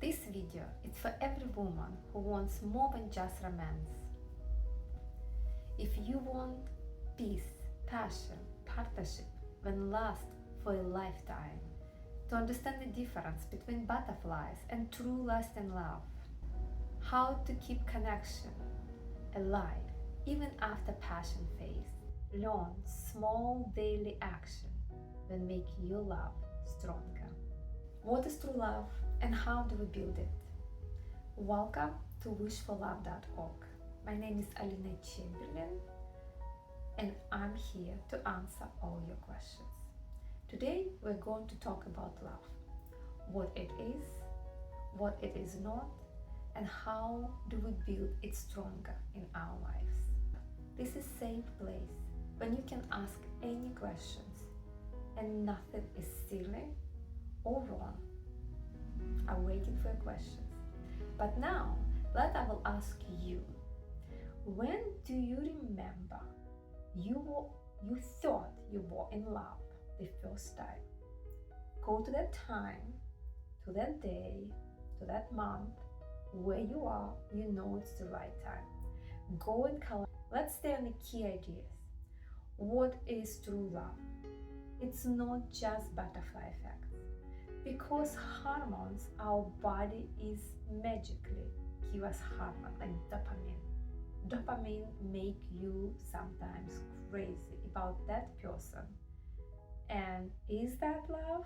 This video is for every woman who wants more than just romance. If you want peace, passion, partnership, then last for a lifetime, to understand the difference between butterflies and true lasting love, how to keep connection alive even after passion fades, learn small daily action that make your love stronger. What is true love and how do we build it? Welcome to wishforlove.org. My name is Alina Chamberlain and I'm here to answer all your questions. Today we're going to talk about love, what it is not, and how do we build it stronger in our lives. This is a safe place when you can ask any questions and nothing is silly or wrong. I'm waiting for your questions. But now, I will ask you, when do you remember you thought you were in love the first time? Go to that time, to that day, to that month, where you are, you know it's the right time. Go and collect. Let's stay on the key ideas. What is true love? It's not just butterfly effects. Because hormones, our body is magically give us hormone like dopamine. Dopamine make you sometimes crazy about that person. And is that love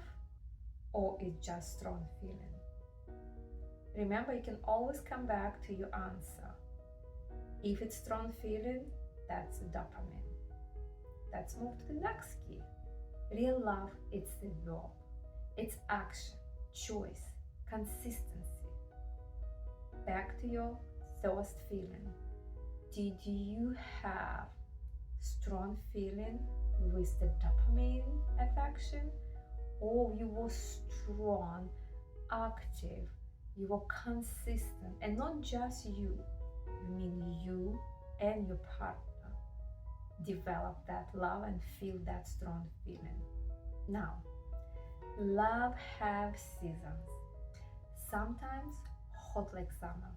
or is just strong feeling? Remember, you can always come back to your answer. If it's strong feeling, that's dopamine. Let's move to the next key. Real love, it's the verb. It's action, choice, consistency. Back to your first feeling. Did you have strong feeling with the dopamine affection? Or you were strong, active, you were consistent, and not just you. I mean you and your partner develop that love and feel that strong feeling. Now, love have seasons. Sometimes hot like summer,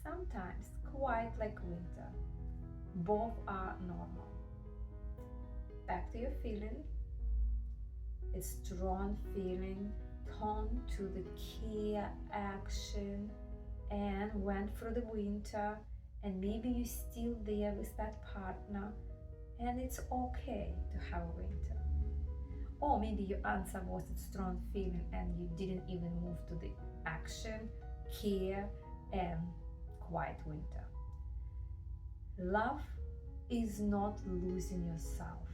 sometimes quiet like winter. Both are normal. Back to your feeling. A strong feeling turned to the care, action, and went through the winter, and maybe you're still there with that partner, and it's okay to have a winter. Or maybe your answer was a strong feeling and you didn't even move to the action, care, and quiet winter. Love is not losing yourself.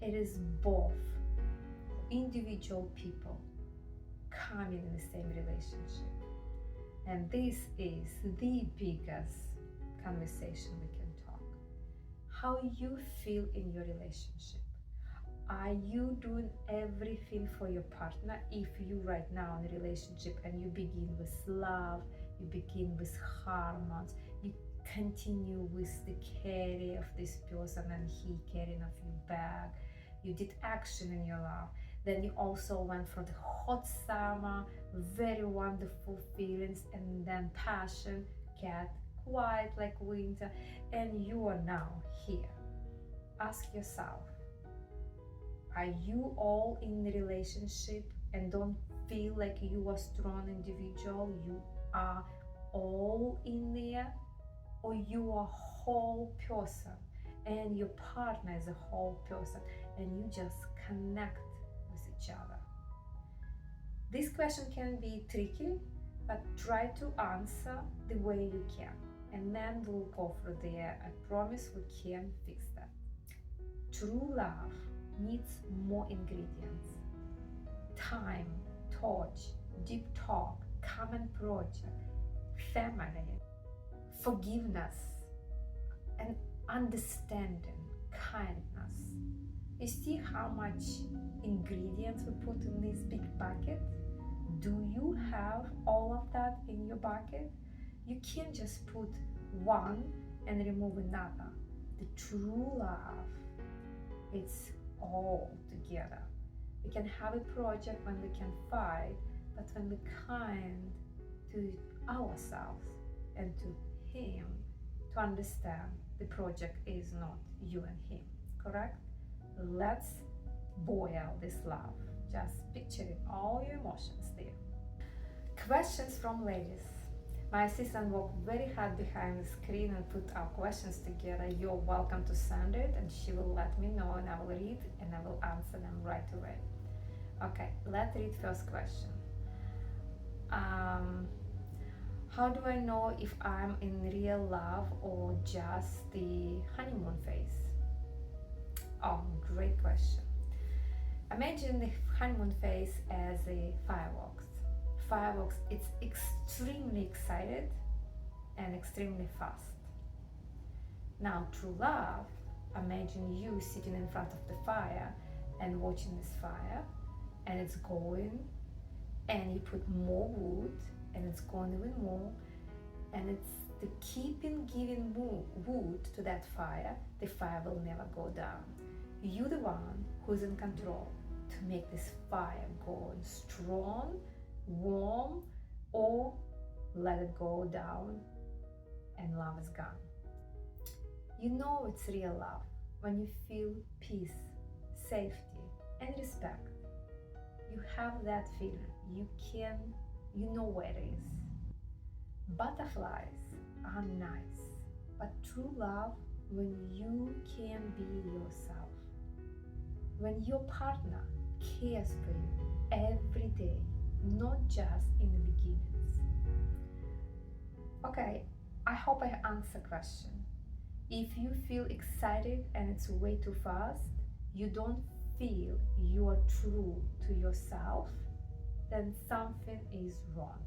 It is both individual people coming in the same relationship. And this is the biggest conversation we can talk. How you feel in your relationship. Are you doing everything for your partner? If you right now in a relationship and you begin with love, you begin with hormones, you continue with the care of this person and he caring of you back, you did action in your love, then you also went for the hot summer, very wonderful feelings, and then passion, get quiet like winter, and you are now here. Ask yourself, are you all in the relationship and don't feel like you are strong individual? You are all in there, or you are whole person and your partner is a whole person and you just connect with each other? This question can be tricky, but try to answer the way you can, and then we'll go through there. I promise we can fix that. True love needs more ingredients: time, touch, deep talk, common project, family, forgiveness, and understanding, kindness. You see how much ingredients we put in this big bucket? Do you have all of that in your bucket? You can't just put one and remove another. The true love, it's all together. We can have a project when we can fight, but when we're kind to ourselves and to him, to understand the project is not you and him, correct? Let's boil this love. Just picturing all your emotions there. Questions from ladies. My assistant worked very hard behind the screen and put our questions together. You're welcome to send it and she will let me know and I will read and I will answer them right away. Okay, let's read first question. How do I know if I'm in real love or just the honeymoon phase? Oh, great question. Imagine the honeymoon phase as a fireworks. Fireworks, it's extremely excited and extremely fast. Now, true love, imagine you sitting in front of the fire and watching this fire, and it's going, and you put more wood, and it's going even more, and it's the keeping giving wood to that fire, the fire will never go down. You're the one who's in control to make this fire go strong, warm, or let it go down and love is gone. You know it's real love when you feel peace, safety, and respect. You have that feeling. You know where it is. Butterflies are nice, but true love when you can be yourself. When your partner cares for you every day, not just in the beginnings. Okay, I hope I answered the question. If you feel excited and it's way too fast, you don't feel you are true to yourself, then something is wrong.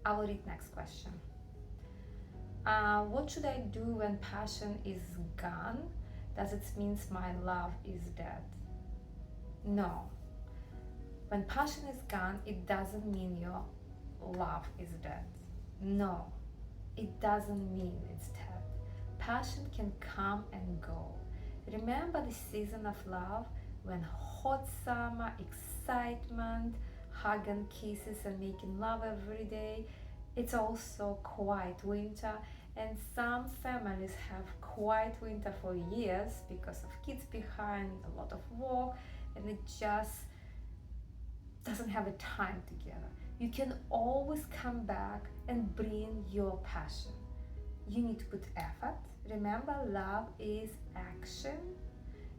I will read next question. What should I do when passion is gone? Does it mean my love is dead? No. When passion is gone, it doesn't mean your love is dead. No, it doesn't mean it's dead. Passion can come and go. Remember the season of love when hot summer, excitement, hug and kisses and making love every day. It's also quiet winter, and some families have quiet winter for years because of kids behind, a lot of work, and it just doesn't have a time together. You can always come back and bring your passion. You need to put effort. Remember, love is action.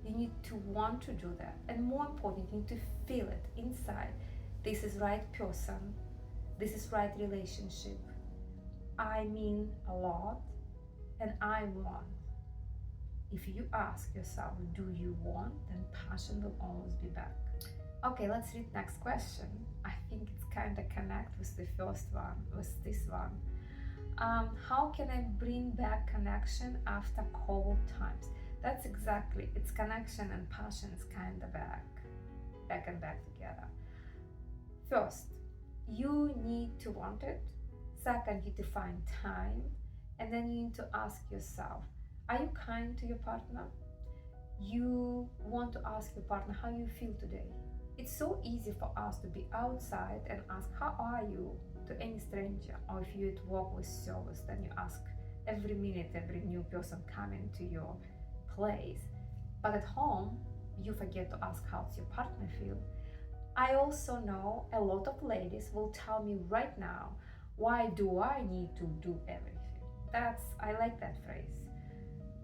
You need to want to do that, and more important, you need to feel it inside. This is right person, this is right relationship. I mean a lot and I want. If you ask yourself, do you want, then passion will always be back. Okay, let's read next question. I think it's kind of connect with the first one, with this one. How can I bring back connection after cold times? That's exactly, it's connection and passion is kind of back and back together. First, you need to want it. Second, you need to find time. And then you need to ask yourself, are you kind to your partner? You want to ask your partner how you feel today. It's so easy for us to be outside and ask, how are you, to any stranger. Or if you're at work with service, then you ask every minute, every new person coming to your place. But at home, you forget to ask how's your partner feel. I also know a lot of ladies will tell me right now, why do I need to do everything? I like that phrase.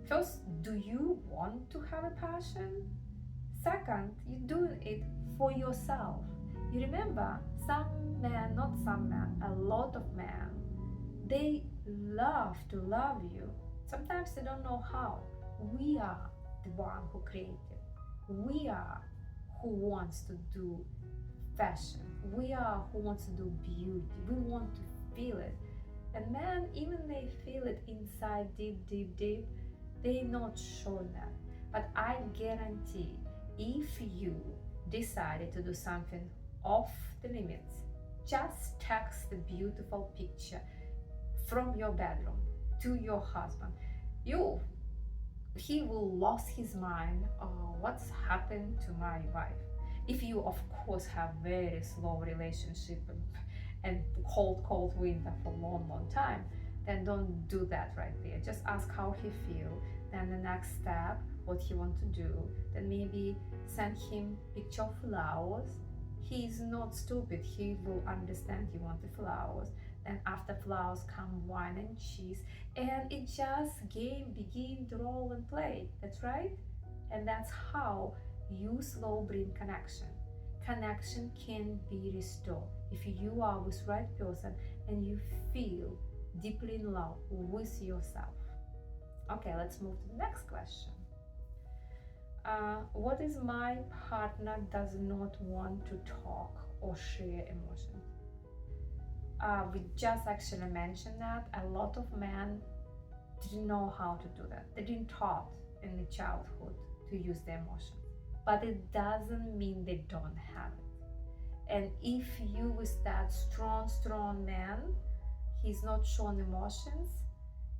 First, do you want to have a passion? Second, you're doing it for yourself. You remember, a lot of men, they love to love you. Sometimes they don't know how. We are the one who created. We are who wants to do fashion. We are who wants to do beauty. We want to feel it. And men, even they feel it inside deep, they're not showing that. But I guarantee, if you decided to do something off the limits, just text the beautiful picture from your bedroom to your husband. He will lose his mind. Oh, what's happened to my wife? If you of course have very slow relationship and cold winter for long time, then don't do that right there. Just ask how he feel. Then the next step, what he want to do. Then maybe send him picture of flowers. He is not stupid. He will understand you want the flowers. Then after flowers come wine and cheese, and it just game begin to roll and play. That's right. And that's how you slow bring connection. Connection can be restored if you are with right person and you feel deeply in love with yourself. Okay, let's move to the next question. What is my partner does not want to talk or share emotions? We just actually mentioned that a lot of men didn't know how to do that. They didn't taught in the childhood to use their emotions, but it doesn't mean they don't have it. And if you with that strong man, he's not showing emotions,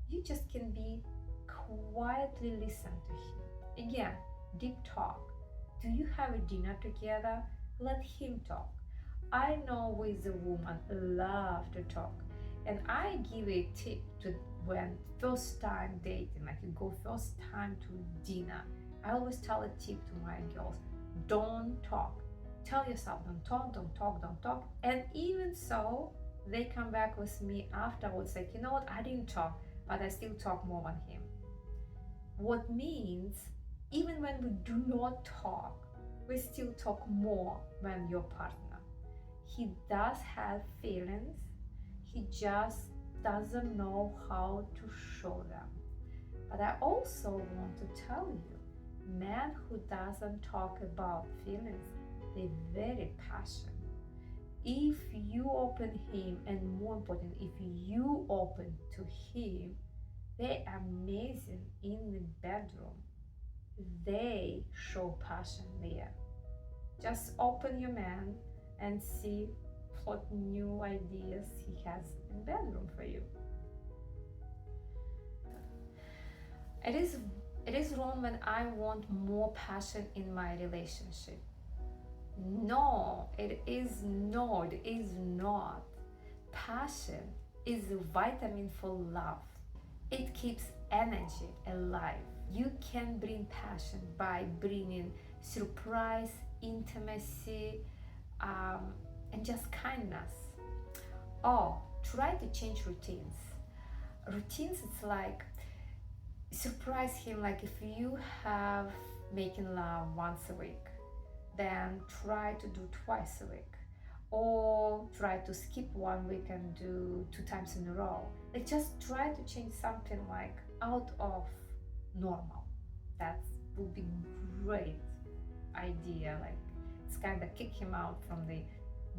you just can be quietly listen to him. Again, deep talk. Do you have a dinner together? Let him talk. I know with a woman love to talk, and I give a tip to when first time dating, like you go first time to dinner. I always tell a tip to my girls: don't talk. Tell yourself, don't talk, don't talk, don't talk. And even so, they come back with me afterwards, like, you know what, I didn't talk, but I still talk more than him. What means, even when we do not talk, we still talk more than your partner. He does have feelings, he just doesn't know how to show them. But I also want to tell you, men who doesn't talk about feelings, they're very passionate. If you open him, and more important, if you open to him, they're amazing in the bedroom. They show passion there. Just open your man and see what new ideas he has in bedroom for you. It is wrong when I want more passion in my relationship. No, it is not. Passion is a vitamin for love. It keeps energy alive. You can bring passion by bringing surprise, intimacy, and just kindness. Oh, try to change routines. Routines, it's like surprise him, like if you have making love once a week, then try to do twice a week, or try to skip 1 week and do 2 times in a row. Like just try to change something like out of normal. That would be great idea. Like it's kind of kick him out from the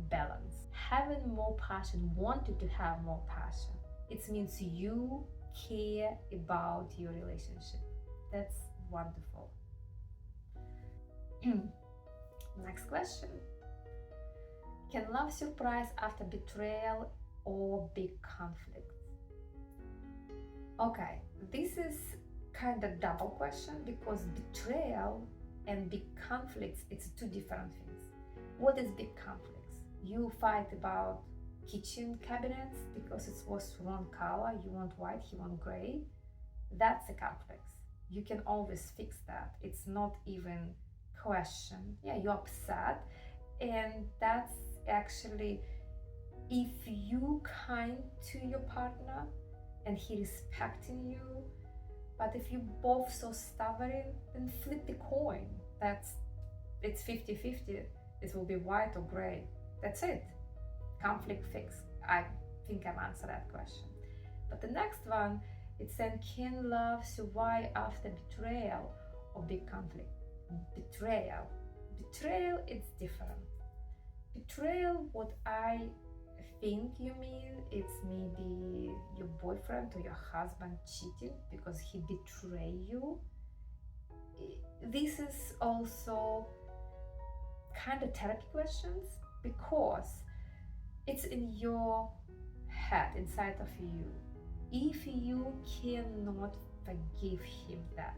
balance. Having more passion, wanting to have more passion, it means you care about your relationship. That's wonderful. Next question. Can love surprise after betrayal or big conflict? Okay, this is kind of double question because betrayal and big conflicts, it's two different things. What is big conflicts? You fight about kitchen cabinets because it was wrong color, you want white, he want gray. That's a conflict. You can always fix that. It's not even question. Yeah, you're upset, and that's actually if you kind to your partner and he respecting you. But if you both so stubborn, then flip the coin. It's 50-50. It will be white or gray. That's it. Conflict fix. I think I've answered that question. But the next one, it's saying, can love survive after betrayal or big conflict? Betrayal, it's different. Betrayal, what I think you mean, it's maybe your boyfriend or your husband cheating because he betrayed you. This is also kind of therapy questions because it's in your head, inside of you. If you cannot forgive him that,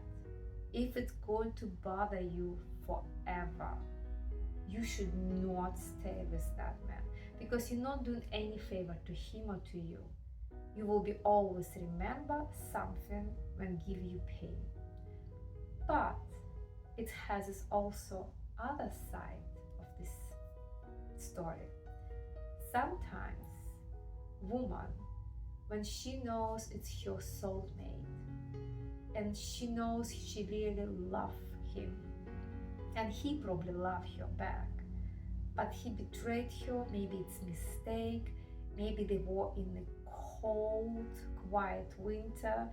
if it's going to bother you forever, you should not stay with that man, because you're not doing any favor to him or to you. You will be always remember something when give you pain. But it has this also other side of this story. Sometimes woman, when she knows it's her soulmate and she knows she really loves him and he probably loves her back, but he betrayed her, maybe it's mistake, maybe they were in a cold, quiet winter,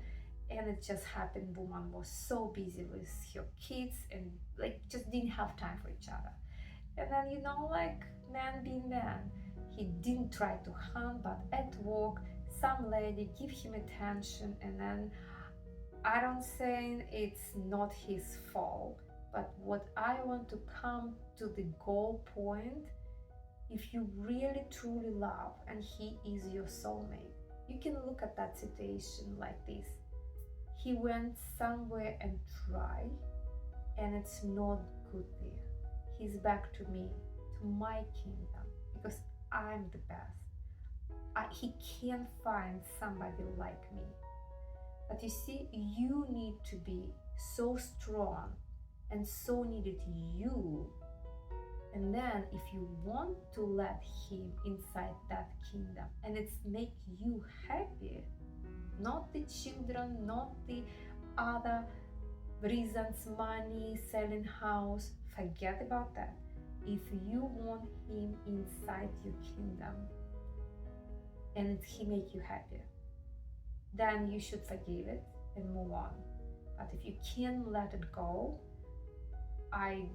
and it just happened woman was so busy with her kids and like just didn't have time for each other. And then like man being man, he didn't try to hunt, but at work some lady give him attention, and then I don't say it's not his fault, but what I want to come to the goal point, if you really truly love and he is your soulmate, you can look at that situation like this. He went somewhere and tried, and it's not good there. He's back to me, to my kingdom, because I'm the best. He can't find somebody like me. But you see, you need to be so strong, and so needed you. And then if you want to let him inside that kingdom, and it's make you happy, not the children, not the other reasons, money, selling house, forget about that. If you want him inside your kingdom and he make you happy, then you should forgive it and move on. But if you can't let it go, I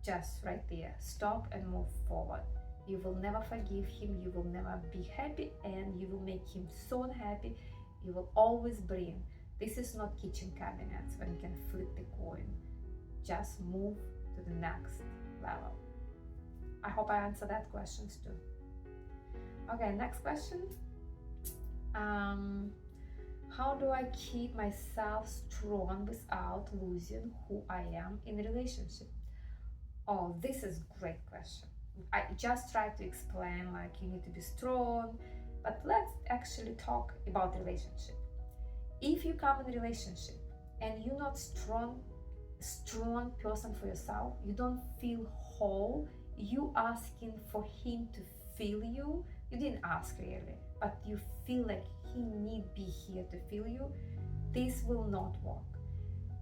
just right there stop and move forward. You will never forgive him, you will never be happy, and you will make him so unhappy. You will always bring, this is not kitchen cabinets when you can flip the coin. Just move to the next level. I hope I answered that questions too. Okay, next question. How do I keep myself strong without losing who I am in a relationship? Oh, this is a great question. I just tried to explain like you need to be strong, but let's actually talk about relationship. If you come in a relationship and you're not strong person for yourself, you don't feel whole, you asking for him to feel you, you didn't ask really, but you feel like he need be here to feel you, this will not work.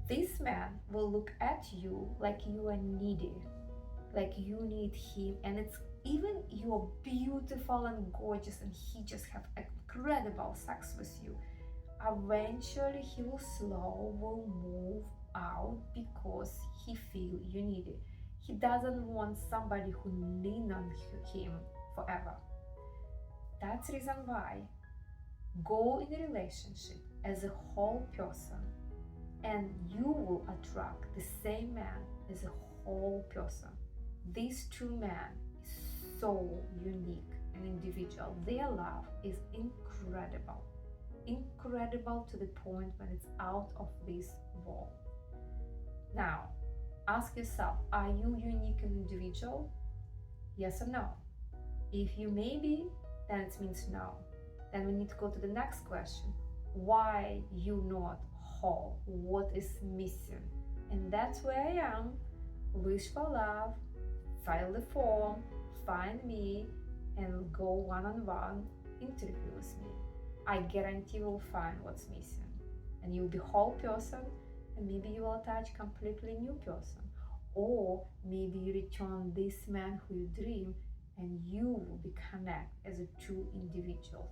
This man will look at you like you are needy, like you need him, and it's even you're beautiful and gorgeous and he just have incredible sex with you. Eventually he will move out because he feel you need it. He doesn't want somebody who lean on him forever. That's the reason why go in a relationship as a whole person, and you will attract the same man as a whole person. These two men is so unique and individual. Their love is incredible to the point when it's out of this world. Now ask yourself, are you unique and individual? Yes or no? If you maybe, then it means no. Then we need to go to the next question. Why you not whole? What is missing? And that's where I am. Wish for love, fill the form, find me, and go one-on-one interview with me. I guarantee you will find what's missing, and you'll be whole person, and maybe you will attach completely new person, or maybe you return this man who you dream, and you will be connect as a two individuals.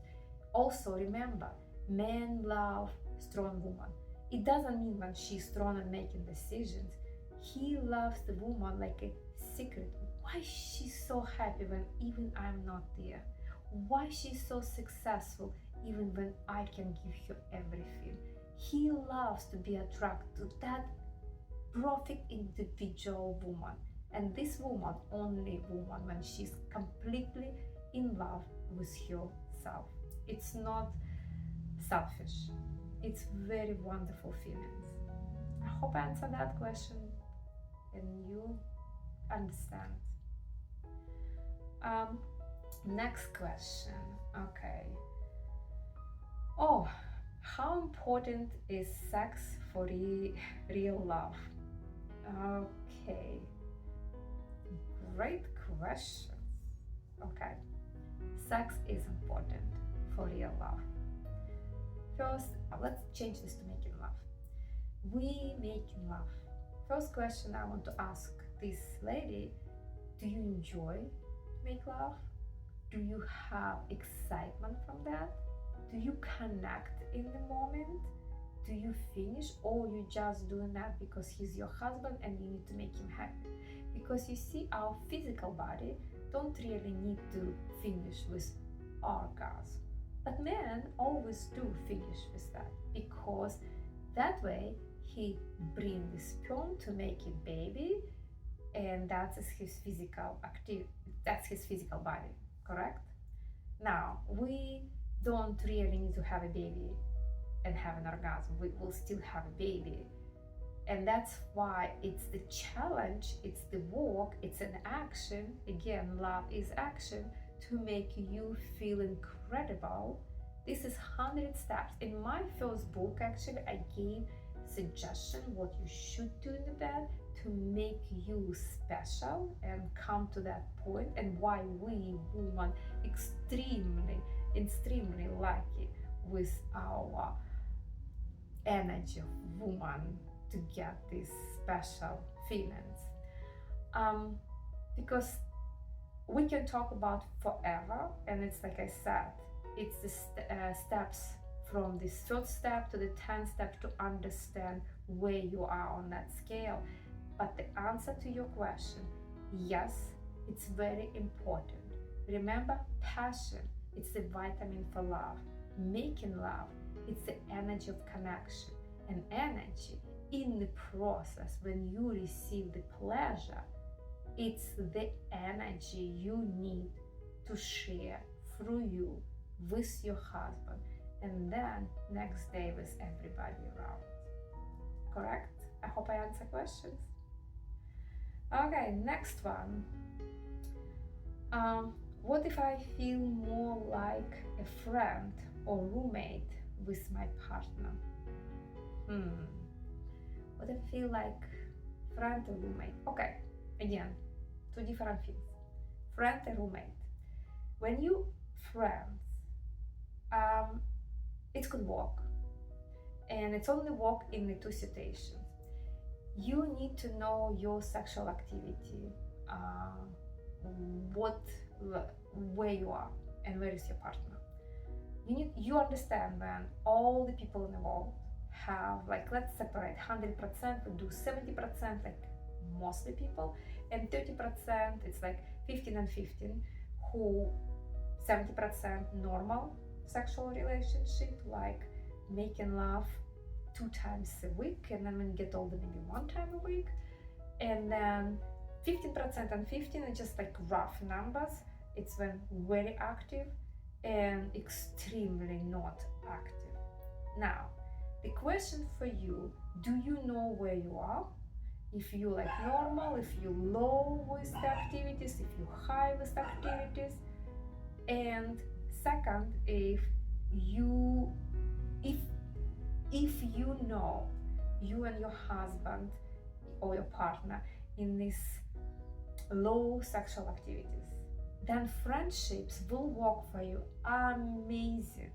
Also remember, men love strong woman. It doesn't mean when she's strong and making decisions. He loves the woman like a secret. Why she's so happy when even I'm not there? Why she's so successful even when I can give her everything? He loves to be attracted to that perfect individual woman. And this woman, only woman, when she's completely in love with herself. It's not selfish. It's very wonderful feelings. I hope I answered that question and you understand. Next question. Okay. Oh, how important is sex for real love? Okay. Great questions. Okay. Sex is important for real love. First, let's change this to making love. We making love. First question I want to ask this lady: do you enjoy to make love? Do you have excitement from that? Do you connect in the moment? Do you finish, or you just doing that because he's your husband and you need to make him happy? Because you see, our physical body don't really need to finish with orgasm, but men always do finish with that, because that way he bring the sperm to make a baby, and that's his physical activity, that's his physical body, correct? Now, we don't really need to have a baby and have an orgasm. We will still have a baby. And that's why it's the challenge, it's the work, it's an action. Again, love is action, to make you feel incredible. This is 100 steps. In my first book, actually, I gave suggestion what you should do in the bed to make you special and come to that point, and why we women extremely lucky with our energy of woman to get these special feelings. Because we can talk about forever, and it's like I said, it's the steps from this third step to the 10th step to understand where you are on that scale. But the answer to your question, yes, it's very important. Remember, passion, it's the vitamin for love. Making love, it's the energy of connection. And energy in the process, when you receive the pleasure, it's the energy you need to share through you with your husband, and then next day with everybody around. Correct? I hope I answer questions. Okay, next one. What if I feel more like a friend or roommate with my partner? What if I feel like friend or roommate? Okay, again, two different things. Friend and roommate. When you friends, it could work, and it's only work in the two situations. You need to know your sexual activity, where you are and where is your partner. You understand when all the people in the world have, like, let's separate 100%, we do 70% like mostly people, and 30% it's like 15 and 15, who 70% normal sexual relationship, like making love 2 times a week, and then when you get older, maybe 1 time a week. And then 15% and 15 are just like rough numbers. It's when very active and extremely not active. Now, the question for you, do you know where you are? If you like normal, if you low with the activities, if you high with activities. And second, if you know you and your husband or your partner in this low sexual activities, then friendships will work for you amazing,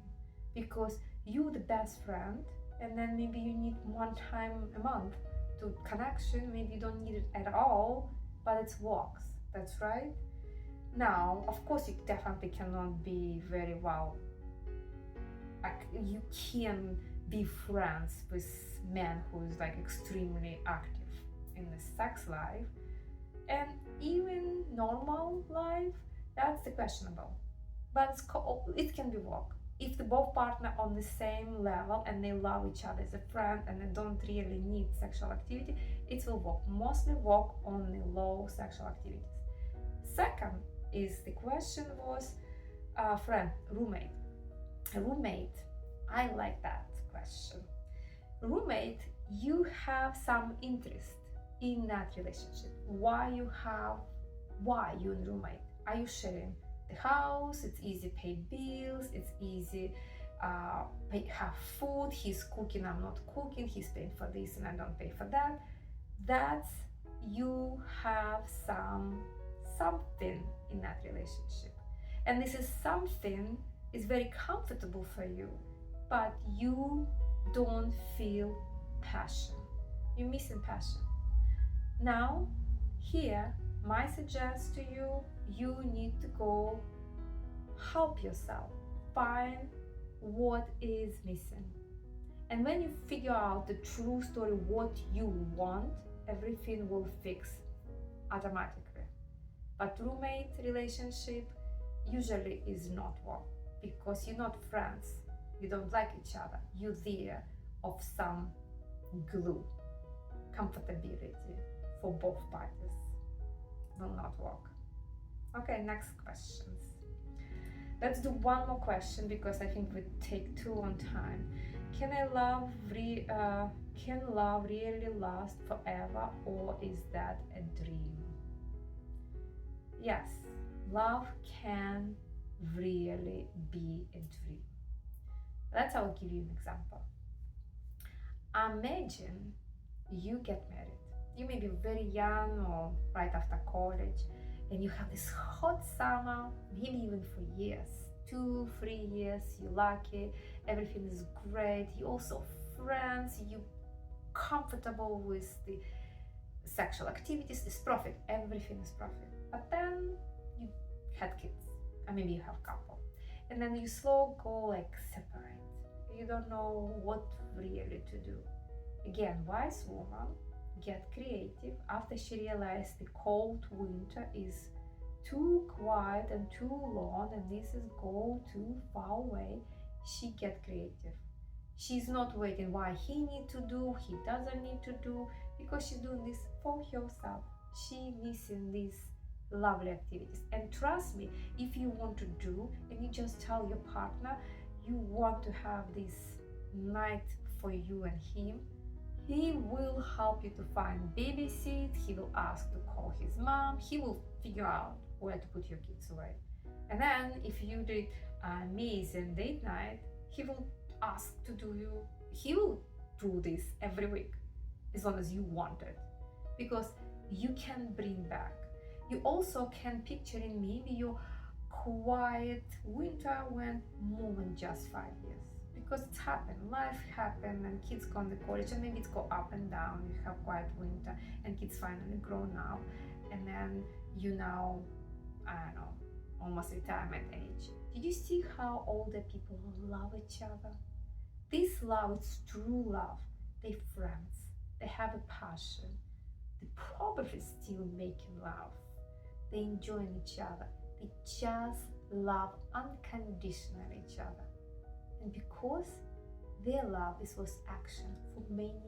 because you're the best friend, and then maybe you need 1 time a month to connection, maybe you don't need it at all, but it works. That's right. Now, of course, you definitely cannot be very well, you can be friends with men who is like extremely active in the sex life, and even normal life, that's the questionable, but it can be work if the both partner on the same level and they love each other as a friend and they don't really need sexual activity. It will work, mostly work on the low sexual activities. Second is the question was friend, roommate. Roommate, I like that question. Roommate, you have some interest in that relationship. Why you and roommate? Are you sharing the house? It's easy pay bills, it's easy have food. He's cooking, I'm not cooking. He's paying for this and I don't pay for that. That's you have something in that relationship, and this is something is very comfortable for you, but you don't feel passion. You're missing passion. Now here my suggest to you, you need to go help yourself find what is missing. And when you figure out the true story, what you want, everything will fix automatically. But roommate relationship usually is not one, because you're not friends, you don't like each other, you're there of some glue, comfortability for both parties. Will not work. Okay, next questions. Let's do one more question because I think we take too long time. Can love really last forever, or is that a dream? Yes, love can really be a dream. I'll give you an example. Imagine you get married. You may be very young or right after college, and you have this hot summer, maybe even for years, 2-3 years, you're lucky, everything is great, you also friends, you comfortable with the sexual activities, it's profit, everything is profit. But then you had kids, and maybe you have couple, and then you slow go like separate. You don't know what really to do. Again, wise woman get creative after she realized the cold winter is too quiet and too long, and this is go too far away. She get creative. She's not waiting why he need to do, he doesn't need to do, because she's doing this for herself. She missing these lovely activities. And trust me, if you want to do and you just tell your partner you want to have this night for you and him, he will help you to find babysit, he will ask to call his mom, he will figure out where to put your kids away. And then if you did amazing date night, he will ask to do you, he will do this every week as long as you want it, because you can bring back. You also can picture in maybe your quiet winter went more than just 5 years, because it's happened, life happened, and kids gone to college, and maybe it's go up and down. You have quiet winter and kids finally grown up, and then you now, I don't know, almost retirement age. Did you see how older people love each other? This love is true love. They're friends, they have a passion, they probably still making love, they enjoy each other, they just love unconditionally each other. And because their love was action for many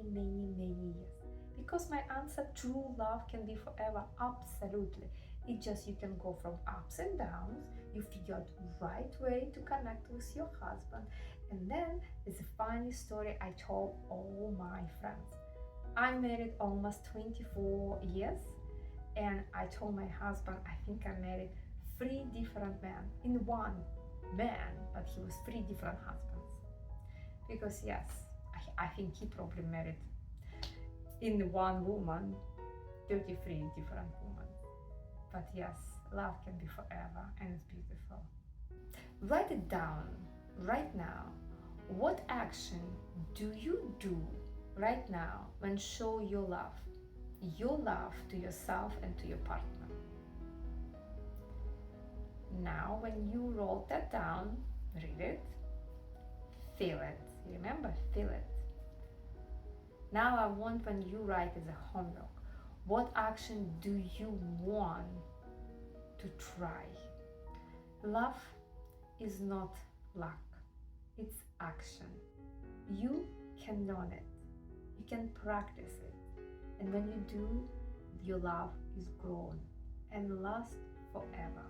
years. Because my answer, true love can be forever, absolutely. It just, you can go from ups and downs, you figure out the right way to connect with your husband. And then there's a funny story I told all my friends. I'm married almost 24 years, and I told my husband, I think I married 3 different men in one man, but he was 3 different husbands. Because yes, I think he probably married in one woman 33 different women. But yes, love can be forever, and it's beautiful. Write it down right now. What action do you do right now when show your love to yourself and to your partner? Now, when you wrote that down, read it, feel it. Remember, feel it. Now I want, when you write as a homework, what action do you want to try? Love is not luck, it's action. You can learn it, you can practice it, and when you do, your love is grown and lasts forever.